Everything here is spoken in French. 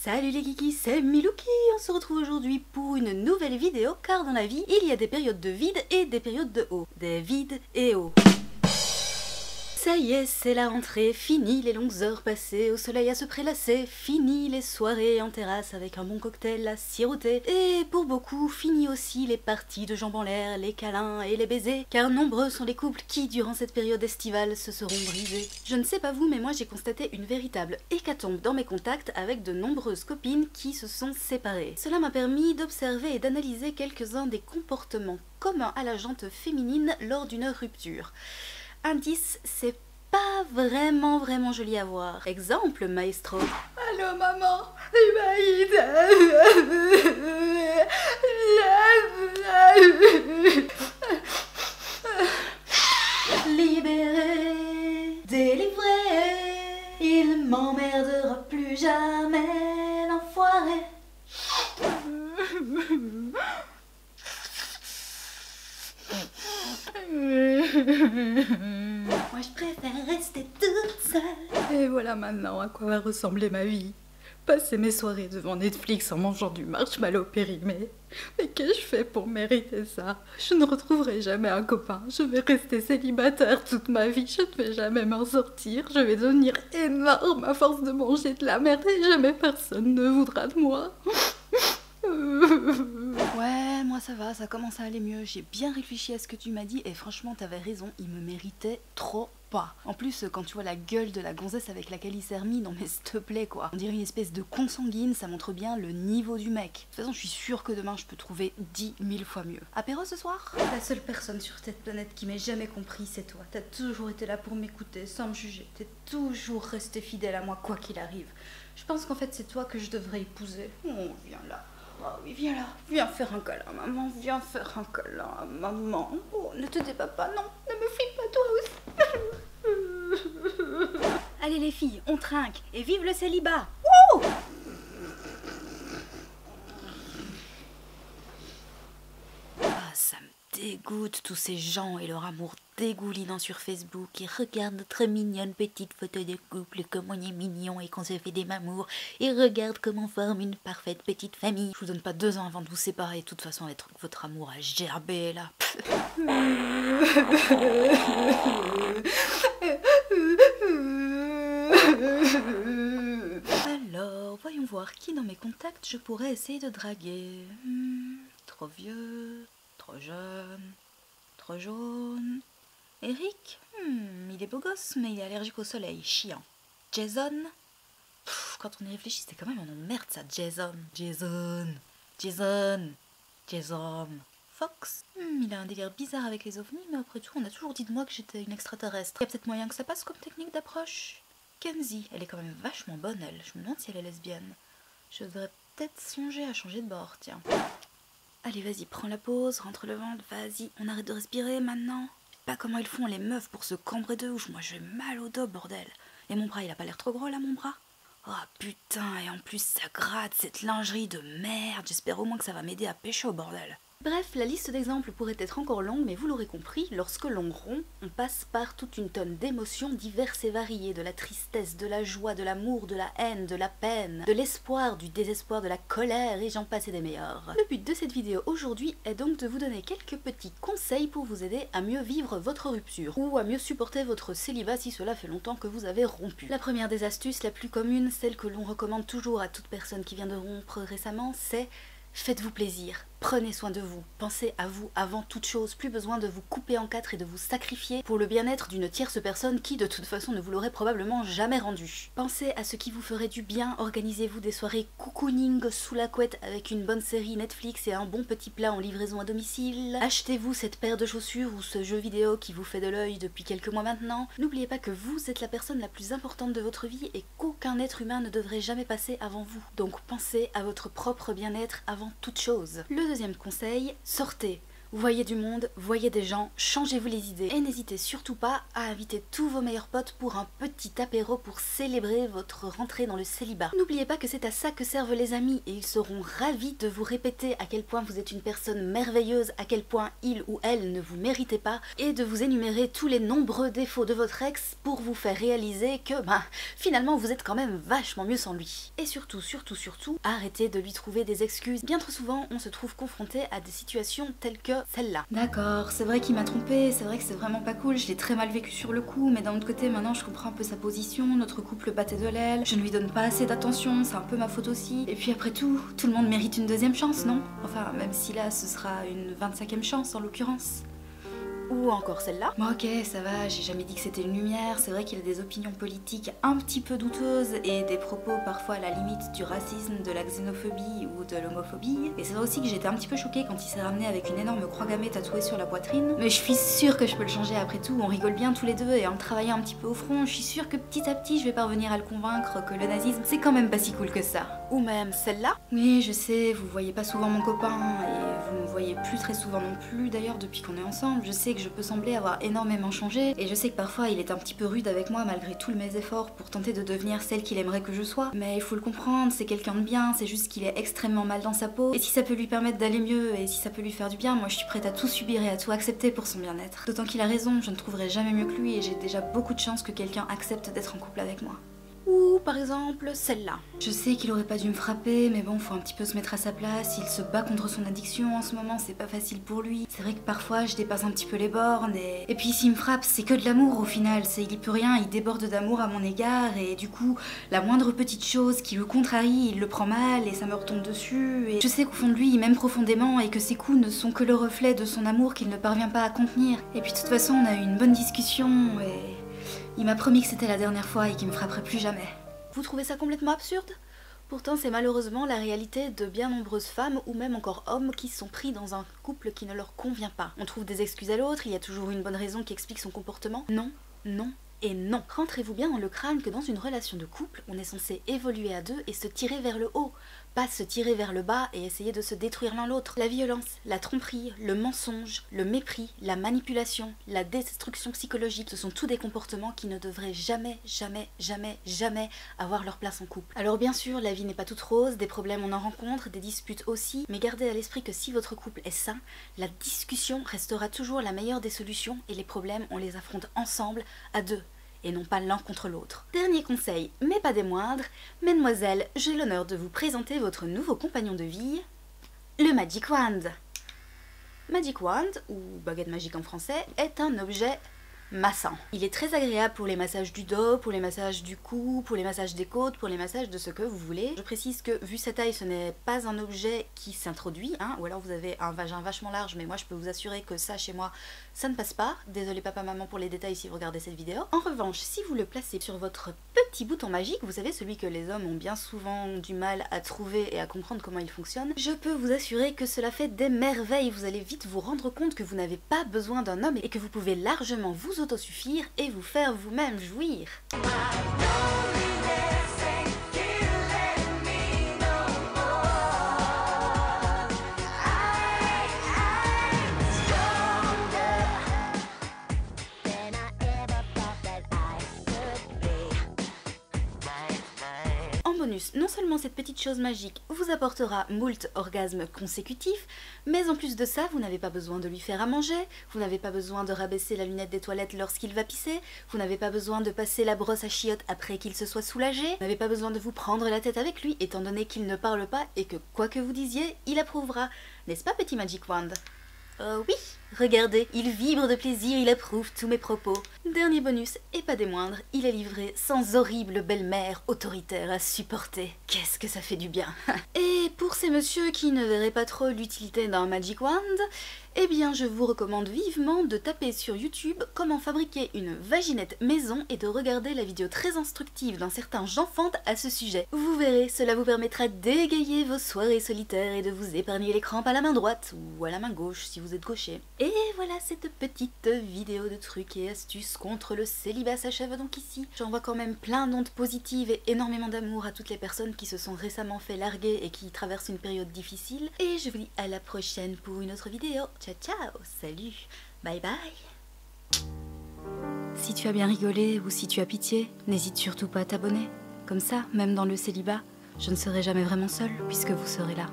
Salut les kikis, c'est Milouki. On se retrouve aujourd'hui pour une nouvelle vidéo car dans la vie, il y a des périodes de vide et des périodes de haut. Des vides et hauts. Ça y est, c'est la rentrée, fini les longues heures passées au soleil à se prélasser, fini les soirées en terrasse avec un bon cocktail à siroter, et pour beaucoup, fini aussi les parties de jambes en l'air, les câlins et les baisers, car nombreux sont les couples qui, durant cette période estivale, se seront brisés. Je ne sais pas vous, mais moi j'ai constaté une véritable hécatombe dans mes contacts avec de nombreuses copines qui se sont séparées. Cela m'a permis d'observer et d'analyser quelques-uns des comportements communs à la jante féminine lors d'une rupture. Indice, c'est pas vraiment joli à voir. Exemple, maestro. Allô maman, libéré, délivré, il m'emmerdera plus jamais, l'enfoiré. Moi je préfère rester toute seule. Et voilà maintenant à quoi va ressembler ma vie. Passer mes soirées devant Netflix en mangeant du marshmallow périmé. Mais qu'ai-je fait pour mériter ça? Je ne retrouverai jamais un copain. Je vais rester célibataire toute ma vie. Je ne vais jamais m'en sortir. Je vais devenir énorme à force de manger de la merde et jamais personne ne voudra de moi. Ouais, moi ça va, ça commence à aller mieux. J'ai bien réfléchi à ce que tu m'as dit et franchement t'avais raison, il me méritait trop pas. En plus, quand tu vois la gueule de la gonzesse avec laquelle il s'est remis, non mais s'il te plaît quoi. On dirait une espèce de consanguine, ça montre bien le niveau du mec. De toute façon, je suis sûre que demain je peux trouver 10 000 fois mieux. Apéro ce soir? La seule personne sur cette planète qui m'ait jamais compris, c'est toi. T'as toujours été là pour m'écouter, sans me juger. T'es toujours resté fidèle à moi, quoi qu'il arrive. Je pense qu'en fait c'est toi que je devrais épouser. Oh, viens là. Oh oui, viens là, viens faire un câlin à maman, viens faire un câlin à maman. Oh, ne te débat pas, non, ne me flippe pas toi aussi. Allez les filles, on trinque, et vive le célibat. Wouh! Ah, ça me dégoûte tous ces gens et leur amour dégoulinant sur Facebook et regarde notre mignonne petite photo de couple, comme on est mignon et qu'on se fait des mamours et regarde comment on forme une parfaite petite famille. Je vous donne pas 2 ans avant de vous séparer, de toute façon votre amour a gerbé là. Alors, voyons voir qui dans mes contacts je pourrais essayer de draguer. Trop vieux, trop jeune, trop jaune. Eric, il est beau gosse, mais il est allergique au soleil, chiant. Jason, quand on y réfléchit, c'est quand même un nom de merde ça, Jason. Jason. Fox, il a un délire bizarre avec les ovnis, mais après tout, on a toujours dit de moi que j'étais une extraterrestre. Il y a peut-être moyen que ça passe comme technique d'approche. Kenzie, elle est quand même vachement bonne, elle. Je me demande si elle est lesbienne. Je devrais peut-être songer à changer de bord, tiens. Allez, vas-y, prends la pause, rentre le ventre, vas-y, on arrête de respirer maintenant. Pas comment ils font les meufs pour se cambrer de ouf, moi j'ai mal au dos bordel. Et mon bras il a pas l'air trop gros là mon bras? Oh putain, et en plus ça gratte cette lingerie de merde, j'espère au moins que ça va m'aider à pécho bordel. Bref, la liste d'exemples pourrait être encore longue, mais vous l'aurez compris, lorsque l'on rompt, on passe par toute une tonne d'émotions diverses et variées, de la tristesse, de la joie, de l'amour, de la haine, de la peine, de l'espoir, du désespoir, de la colère, et j'en passe et des meilleurs. Le but de cette vidéo aujourd'hui est donc de vous donner quelques petits conseils pour vous aider à mieux vivre votre rupture, ou à mieux supporter votre célibat si cela fait longtemps que vous avez rompu. La première des astuces, la plus commune, celle que l'on recommande toujours à toute personne qui vient de rompre récemment, c'est faites-vous plaisir, prenez soin de vous, pensez à vous avant toute chose, plus besoin de vous couper en 4 et de vous sacrifier pour le bien-être d'une tierce personne qui de toute façon ne vous l'aurait probablement jamais rendu. Pensez à ce qui vous ferait du bien, organisez-vous des soirées cocooning sous la couette avec une bonne série Netflix et un bon petit plat en livraison à domicile. Achetez-vous cette paire de chaussures ou ce jeu vidéo qui vous fait de l'œil depuis quelques mois maintenant. N'oubliez pas que vous êtes la personne la plus importante de votre vie et qu'aucun être humain ne devrait jamais passer avant vous. Donc pensez à votre propre bien-être avant toute chose. Le deuxième conseil, sortez. Voyez du monde, voyez des gens, changez-vous les idées et n'hésitez surtout pas à inviter tous vos meilleurs potes pour un petit apéro pour célébrer votre rentrée dans le célibat. N'oubliez pas que c'est à ça que servent les amis et ils seront ravis de vous répéter à quel point vous êtes une personne merveilleuse, à quel point il ou elle ne vous méritait pas et de vous énumérer tous les nombreux défauts de votre ex pour vous faire réaliser que finalement vous êtes quand même vachement mieux sans lui. Et surtout, arrêtez de lui trouver des excuses. Bien trop souvent on se trouve confronté à des situations telles que celle-là. D'accord, c'est vrai qu'il m'a trompé, c'est vrai que c'est vraiment pas cool, je l'ai très mal vécu sur le coup, mais d'un autre côté maintenant je comprends un peu sa position, notre couple battait de l'aile, je ne lui donne pas assez d'attention, c'est un peu ma faute aussi. Et puis après tout le monde mérite une deuxième chance, non? Enfin, même si là ce sera une 25e chance en l'occurrence. Ou encore celle-là. Bon ok, ça va, j'ai jamais dit que c'était une lumière, c'est vrai qu'il a des opinions politiques un petit peu douteuses et des propos parfois à la limite du racisme, de la xénophobie ou de l'homophobie. Et c'est vrai aussi que j'étais un petit peu choquée quand il s'est ramené avec une énorme croix gammée tatouée sur la poitrine. Mais je suis sûre que je peux le changer après tout, on rigole bien tous les deux et en travaillant un petit peu au front, je suis sûre que petit à petit je vais parvenir à le convaincre que le nazisme c'est quand même pas si cool que ça. Ou même celle-là. Oui, je sais, vous voyez pas souvent mon copain et vous me voyez plus très souvent non plus d'ailleurs depuis qu'on est ensemble. Je sais que je peux sembler avoir énormément changé et je sais que parfois il est un petit peu rude avec moi malgré tous mes efforts pour tenter de devenir celle qu'il aimerait que je sois. Mais il faut le comprendre, c'est quelqu'un de bien, c'est juste qu'il est extrêmement mal dans sa peau et si ça peut lui permettre d'aller mieux et si ça peut lui faire du bien, moi je suis prête à tout subir et à tout accepter pour son bien-être. D'autant qu'il a raison, je ne trouverai jamais mieux que lui et j'ai déjà beaucoup de chance que quelqu'un accepte d'être en couple avec moi. Ou par exemple celle-là. Je sais qu'il aurait pas dû me frapper, mais bon, faut un petit peu se mettre à sa place. Il se bat contre son addiction en ce moment, c'est pas facile pour lui. C'est vrai que parfois je dépasse un petit peu les bornes et puis s'il me frappe, c'est que de l'amour au final. Il y peut rien, il déborde d'amour à mon égard et du coup, la moindre petite chose qui le contrarie, il le prend mal et ça me retombe dessus. Et je sais qu'au fond de lui, il m'aime profondément et que ses coups ne sont que le reflet de son amour qu'il ne parvient pas à contenir. Et puis de toute façon, on a eu une bonne discussion et il m'a promis que c'était la dernière fois et qu'il me frapperait plus jamais. Vous trouvez ça complètement absurde? Pourtant c'est malheureusement la réalité de bien nombreuses femmes ou même encore hommes qui sont pris dans un couple qui ne leur convient pas. On trouve des excuses à l'autre, il y a toujours une bonne raison qui explique son comportement. Non, non et non. Rentrez-vous bien dans le crâne que dans une relation de couple, on est censé évoluer à deux et se tirer vers le haut, pas se tirer vers le bas et essayer de se détruire l'un l'autre. La violence, la tromperie, le mensonge, le mépris, la manipulation, la destruction psychologique, ce sont tous des comportements qui ne devraient jamais, jamais, jamais, jamais avoir leur place en couple. Alors bien sûr, la vie n'est pas toute rose, des problèmes on en rencontre, des disputes aussi, mais gardez à l'esprit que si votre couple est sain, la discussion restera toujours la meilleure des solutions et les problèmes on les affronte ensemble, à deux, et non pas l'un contre l'autre. Dernier conseil, mais pas des moindres, mesdemoiselles, j'ai l'honneur de vous présenter votre nouveau compagnon de vie, le Magic Wand. Magic Wand, ou baguette magique en français, est un objet massant. Il est très agréable pour les massages du dos, pour les massages du cou, pour les massages des côtes, pour les massages de ce que vous voulez. Je précise que vu sa taille, ce n'est pas un objet qui s'introduit, ou alors vous avez un vagin vachement large, mais moi je peux vous assurer que ça chez moi, ça ne passe pas. Désolé papa maman pour les détails si vous regardez cette vidéo. En revanche, si vous le placez sur votre petit bouton magique, vous savez celui que les hommes ont bien souvent du mal à trouver et à comprendre comment il fonctionne, je peux vous assurer que cela fait des merveilles. Vous allez vite vous rendre compte que vous n'avez pas besoin d'un homme et que vous pouvez largement vous autosuffire et vous faire vous-même jouir. Bonus, non seulement cette petite chose magique vous apportera moult orgasmes consécutifs, mais en plus de ça, vous n'avez pas besoin de lui faire à manger, vous n'avez pas besoin de rabaisser la lunette des toilettes lorsqu'il va pisser, vous n'avez pas besoin de passer la brosse à chiottes après qu'il se soit soulagé, vous n'avez pas besoin de vous prendre la tête avec lui, étant donné qu'il ne parle pas et que quoi que vous disiez, il approuvera. N'est-ce pas, petit Magic Wand? Oui, regardez, il vibre de plaisir, il approuve tous mes propos. Dernier bonus, et pas des moindres, il est livré sans horrible belle-mère autoritaire à supporter. Qu'est-ce que ça fait du bien. Et pour ces messieurs qui ne verraient pas trop l'utilité d'un Magic Wand, eh bien je vous recommande vivement de taper sur YouTube comment fabriquer une vaginette maison et de regarder la vidéo très instructive d'un certain Jean Fante à ce sujet. Vous verrez, cela vous permettra d'égayer vos soirées solitaires et de vous épargner les crampes à la main droite ou à la main gauche si vous êtes gaucher. Et voilà, cette petite vidéo de trucs et astuces contre le célibat s'achève donc ici. J'envoie quand même plein d'ondes positives et énormément d'amour à toutes les personnes qui se sont récemment fait larguer et qui traversent une période difficile. Et je vous dis à la prochaine pour une autre vidéo. Ciao ciao, salut, bye bye. Si tu as bien rigolé ou si tu as pitié, n'hésite surtout pas à t'abonner. Comme ça, même dans le célibat, je ne serai jamais vraiment seule puisque vous serez là.